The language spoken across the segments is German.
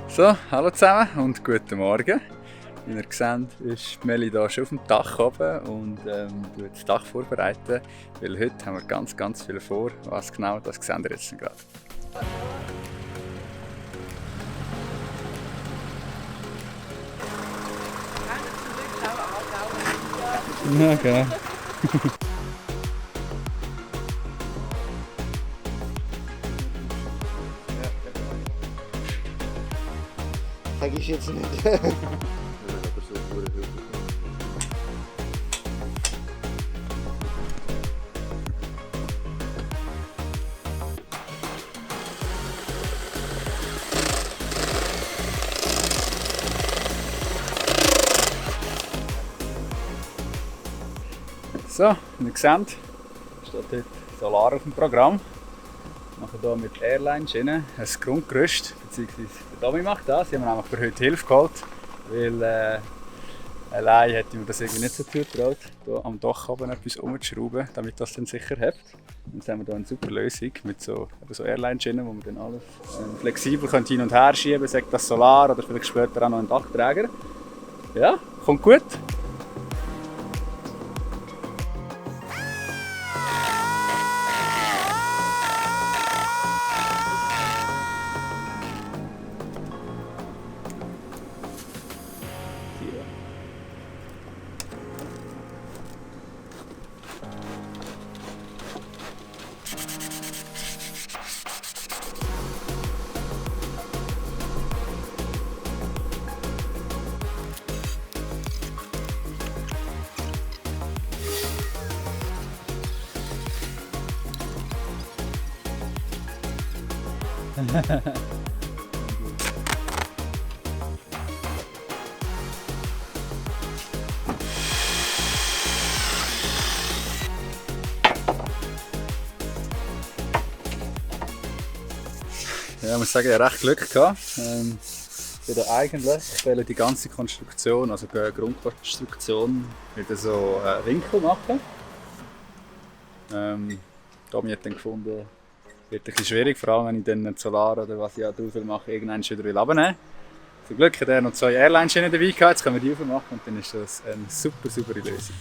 So, hallo zusammen und guten Morgen. Wie ihr seht, ist Meli hier schon auf dem Dach oben und tut das Dach vorbereiten, weil heute haben wir ganz viel vor. Was genau, das seht ihr jetzt gerade. Ja, genau. Sag ich jetzt nicht. So, wie ihr seht, steht heute Solar auf dem Programm. Wir machen hier mit Airline-Schienen ein Grundgerüst, beziehungsweise der Domi macht das. Sie haben mir nämlich für heute Hilfe geholt, weil allein hätte ich mir das irgendwie nicht so zugetraut, hier am Dach oben etwas umzuschrauben, damit das dann sicher hebt. Und jetzt haben wir hier eine super Lösung mit so Airline-Schienen, wo man dann alles flexibel hin und her schieben kann, sagt das Solar oder vielleicht später auch noch ein Dachträger. Ja, kommt gut. Ja, ich muss sagen, ich hatte recht Glück gehabt. Ich will eigentlich die ganze Konstruktion, also die Grundkonstruktion, wieder so Winkel machen. Tommy hat dann gefunden, wird ein bisschen schwierig, vor allem wenn ich dann ein Solar oder was ich auch drauf mache, irgendwann wieder abnehmen will. Zum Glück hat er noch 2 Airline-Schienen dabei gehabt, jetzt können wir die aufmachen und dann ist das eine super Lösung.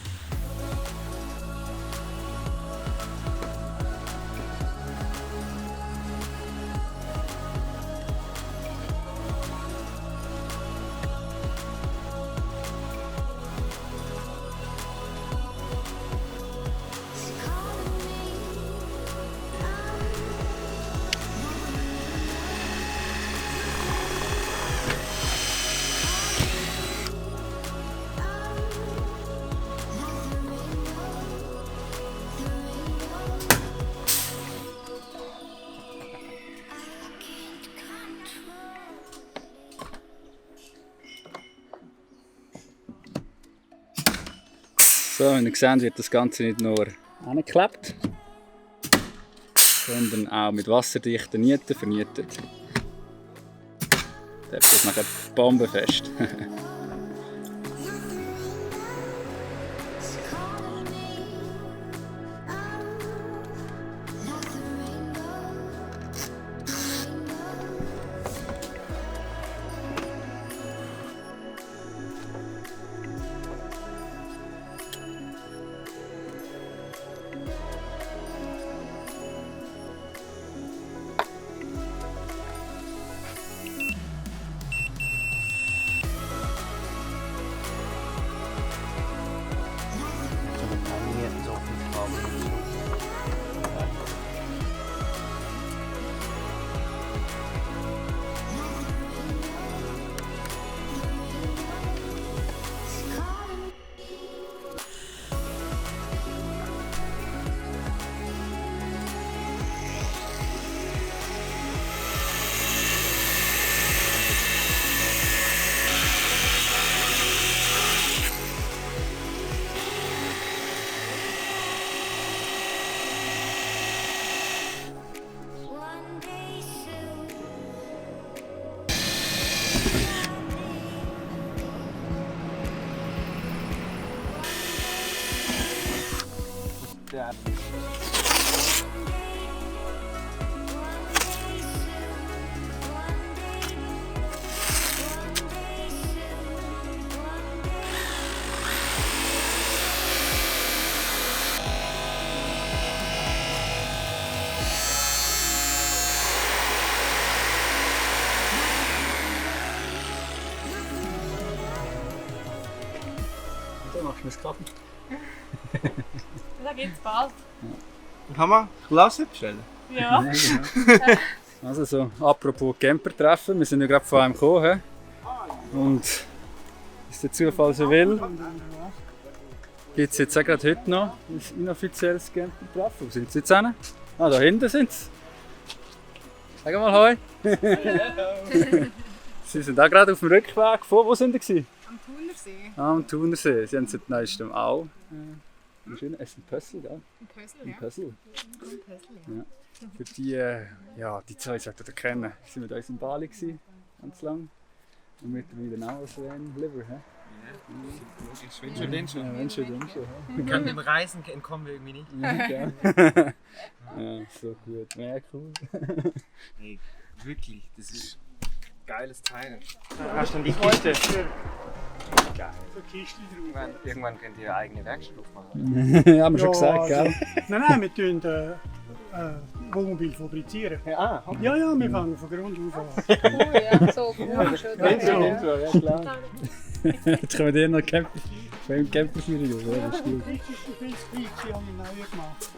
So, wie ihr seht, wird das Ganze nicht nur angeklebt, sondern auch mit wasserdichten Nieten vernietet. Dann ist das nachher bombenfest. So machst du mir das Kaffee. Da geht's bald. Kann man Glas bestellen? Ja. Ja, genau. Also so, apropos Camper-Treffen, wir sind ja gerade von einem gekommen. He? Und ist der Zufall so will, gibt es jetzt auch gerade heute noch ein inoffizielles Camper-Treffen. Wo sind sie jetzt hin? Ah, da hinten sind sie. Sag mal Hoi. Sie sind auch gerade auf dem Rückweg. Wo sind sie gewesen? Am Thunersee. Am Thunersee. Sie haben seit neuestem auch. Es ist ein Puzzle, gell? Ein Kösel, Ein ja. Puzzle. Ein Kösel, ja. Ja. Für die, ja, die zwei solltet ihr kennen. Sie waren mit uns in Bali gewesen, ganz lang. Und mittlerweile auch als Van Liver. Wenn schon. Ja, wenn schon. Wir können dem Reisen entkommen wir irgendwie nicht. Ja, gell? Ja, so gut. Ja, cool. Hey, wirklich, das ist ein geiles Teil. Hast du dann die Kiste? Geil. Irgendwann könnt ihr eigene Werkstatt aufmachen. Haben wir schon gesagt, gell? Nein, wir tun Wohnmobil fabrizieren. Ja, Ja, wir fangen von Grund auf an. Oh ja, so gut. Intro, ja klar. Jetzt können wir dir noch Camperführung oder? Das ist gut. Richtig viel Speech habe ich neu gemacht.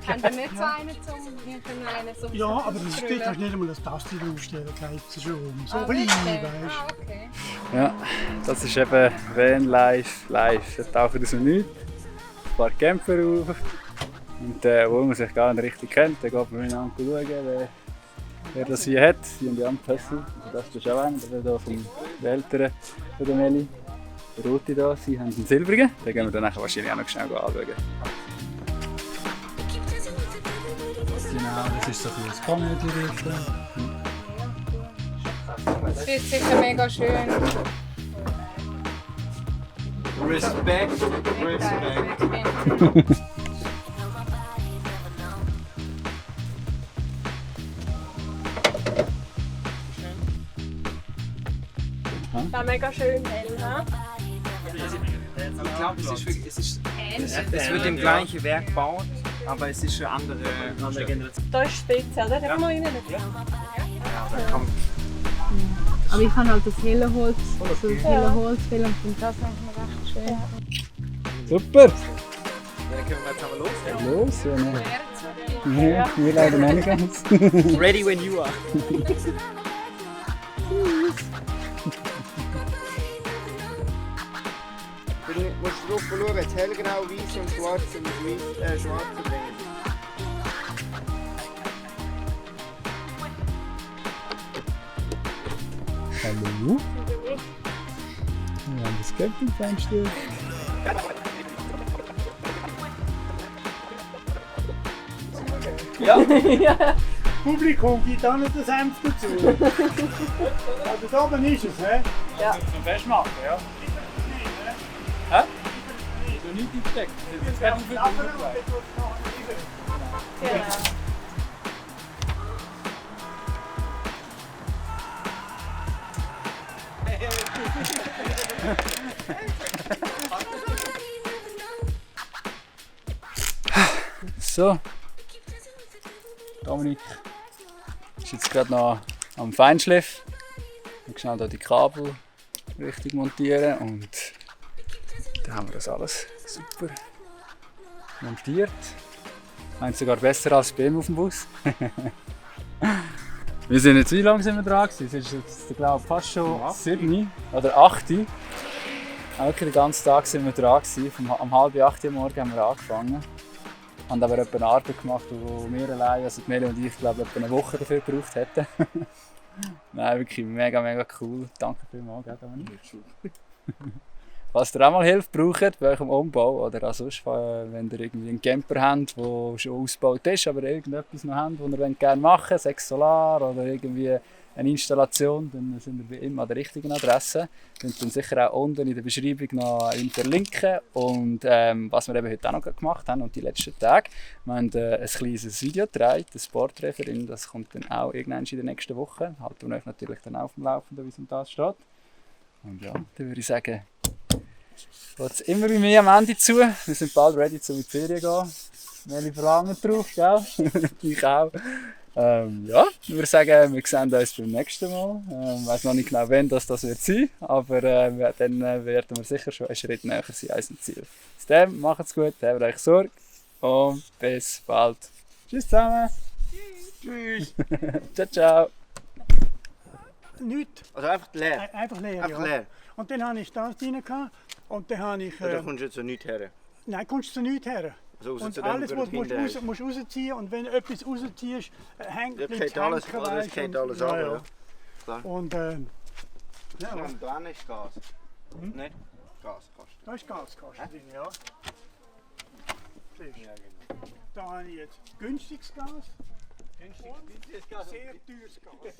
Haben wir nicht so einen zum Ja, aber das ist, dort hast du nicht einmal ein Taste draufstellen, das heißt es schon. So klein, weißt du. Okay. Ja, das ist eben Van Life live. Da tauchen aus dem Nichts, ein paar Camper auf. Und wo man sich gar nicht richtig kennt, dann geht man miteinander schauen, wer das hier hat. Sie haben ja einen Puzzle. Also das ist auch einer, der hier vom Älteren von der Meli. Der rote hier, sie haben einen silbrigen. Den gehen wir dann nachher wahrscheinlich auch noch schnell anschauen. Genau, das ist so ein Comedy-Riff. Das ist sicher mega schön. Respekt, Respekt. Ja, mega schön hell, ne? Ich glaube, es wird im gleichen Werk gebaut, aber es ist eine andere Generation. Da ist spitze, oder? Da kann man rein. Ja, da kommt Aber ich kann halt das helle Holz, so das helle Holz wählen und finde das eigentlich recht schön. Super! Dann können wir jetzt aber loslegen. Los, ja. Ja, wir leider noch nicht ganz. Ready when you are. Du musst drauf schauen, jetzt hellgrau, weiß und schwarz und schwarze bringen. Hallo? Wir haben das Campingfenster. Publikum gibt auch nicht den Senf dazu. Also da oben ist es, hä? Zum Festmachen, ja. Hä? So nicht eingesteckt. Das ist ganz viel Untergleich. So. Dominik ist jetzt gerade noch am Feinschliff. Ich schnell hier die Kabel richtig montieren und dann haben wir das alles super montiert. Meint sogar besser als bei ihm auf dem Bus. Wir sind jetzt, wie lange sind wir dran gewesen? Es ist jetzt, ich glaube, fast schon 7 oder 8. Auch den ganzen Tag sind wir dran gewesen. Um halb 8 Uhr morgens haben wir angefangen. Haben aber etwa eine Arbeit gemacht, die wir allein, also Meli und ich, glaube etwa eine Woche dafür gebraucht hätten. Nein, wirklich mega, mega cool. Danke vielmals, gell, Dominik. Falls ihr auch mal Hilfe braucht bei eurem Umbau oder auch sonst, wenn ihr irgendwie einen Camper habt, der schon ausgebaut ist, aber irgendetwas noch habt, das ihr gerne machen wollt, sei es Solar oder irgendwie eine Installation, dann sind wir bei ihm an der richtigen Adresse. Wir dann sicher auch unten in der Beschreibung noch ihn verlinken. Und was wir eben heute auch noch gemacht haben und die letzten Tage, wir haben ein kleines Video gedreht, das Porträt für ihn, das kommt dann auch irgendwann in der nächsten Woche. Halten wir euch natürlich dann auf dem Laufenden, wie es um das steht. Und ja, dann würde ich sagen, geht es immer bei mir am Ende zu. Wir sind bald ready, um in die Ferien zu gehen. Meli verlangt drauf, gell? Ich auch. Ja, ich würde sagen, wir sehen uns beim nächsten Mal. Ich weiss noch nicht genau, wann das wird sein, aber dann werden wir sicher schon einen Schritt näher sein an unserem Ziel. Bis dann, macht's gut, habt euch Sorge und bis bald. Tschüss zusammen. Tschüss. Ciao, ciao. Nichts. Also einfach leer. Einfach leer, Einfach ja. leer. Und dann habe ich das drin gehabt, und dann habe ich... Da kommst du jetzt so nicht her. nein, kommst du zu nichts her. Also außer Und zu dem, alles, wo was du du hinten musst rausziehen, und wenn du etwas rausziehst, hängt Ja, bleibt's geht alles, hängen, das weisst, geht und- alles ja, ab. ja. Ja. Klar. Und Ja, ja, und da ist Gas. Hm? Nicht? Gaskosten. da ist Gaskosten drin, ja. Siehst du? Ja, genau. Da habe ich jetzt günstiges Gas Günstiges Gas. und sehr teures Gas.